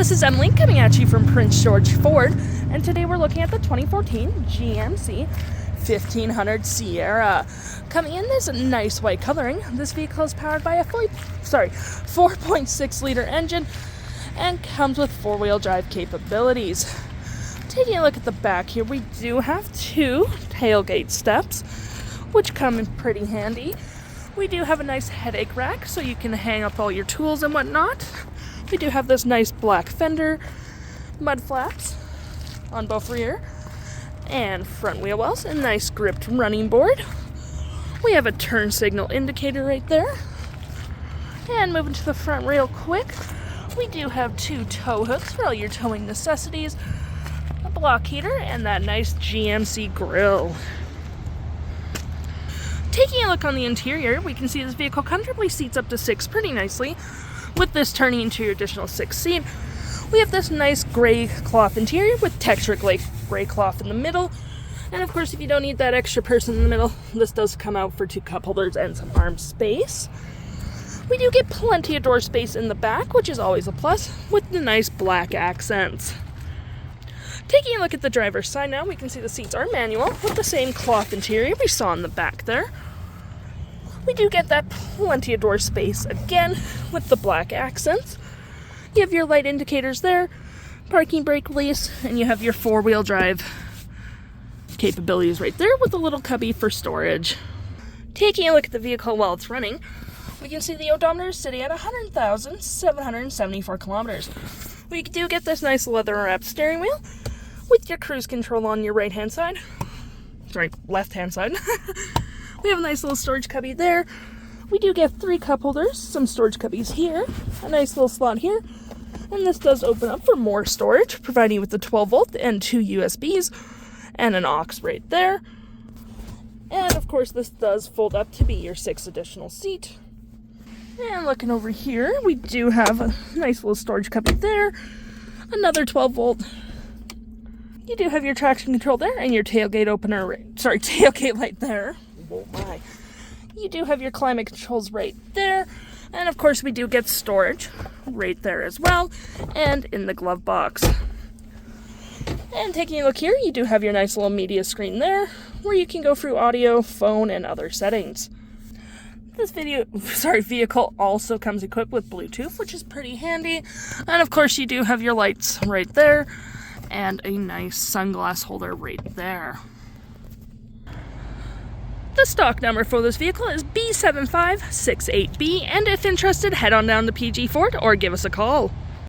This is Emily coming at you from Prince George Ford, and today we're looking at the 2014 GMC 1500 Sierra. Coming in this nice white coloring, this vehicle is powered by a 4.6 liter engine and comes with four-wheel drive capabilities. Taking a look at the back here, we do have two tailgate steps, which come in pretty handy. We do have a nice headache rack so you can hang up all your tools and whatnot. We do have this nice black fender, mud flaps on both rear and front wheel wells, a nice gripped running board. We have a turn signal indicator right there. And moving to the front real quick, we do have two tow hooks for all your towing necessities, a block heater, and that nice GMC grille. Taking a look on the interior, we can see this vehicle comfortably seats up to 6 pretty nicely, with this turning into your additional 6th seat. We have this nice gray cloth interior with textured gray cloth in the middle. And of course, if you don't need that extra person in the middle, this does come out for 2 cup holders and some arm space. We do get plenty of door space in the back, which is always a plus, with the nice black accents. Taking a look at the driver's side now, we can see the seats are manual with the same cloth interior we saw in the back there. We do get that plenty of door space again with the black accents. You have your light indicators there, parking brake release, and you have your four-wheel drive capabilities right there with a little cubby for storage. Taking a look at the vehicle while it's running, we can see the odometer is sitting at 100,774 kilometers. We do get this nice leather-wrapped steering wheel with your cruise control on your left-hand side. We have a nice little storage cubby there. We do get 3 cup holders, some storage cubbies here, a nice little slot here, and this does open up for more storage, providing you with the 12 volt and 2 USBs, and an aux right there. And of course, this does fold up to be your 6th additional seat. And looking over here, we do have a nice little storage cubby there, another 12 volt. You do have your traction control there and your tailgate tailgate light there. Oh my. You do have your climate controls right there. And of course, we do get storage right there as well, and in the glove box. And taking a look here, you do have your nice little media screen there, where you can go through audio, phone, and other settings. This vehicle also comes equipped with Bluetooth, which is pretty handy. And of course, you do have your lights right there, and a nice sunglass holder right there. The stock number for this vehicle is B7568B, and if interested, head on down to PG Ford or give us a call.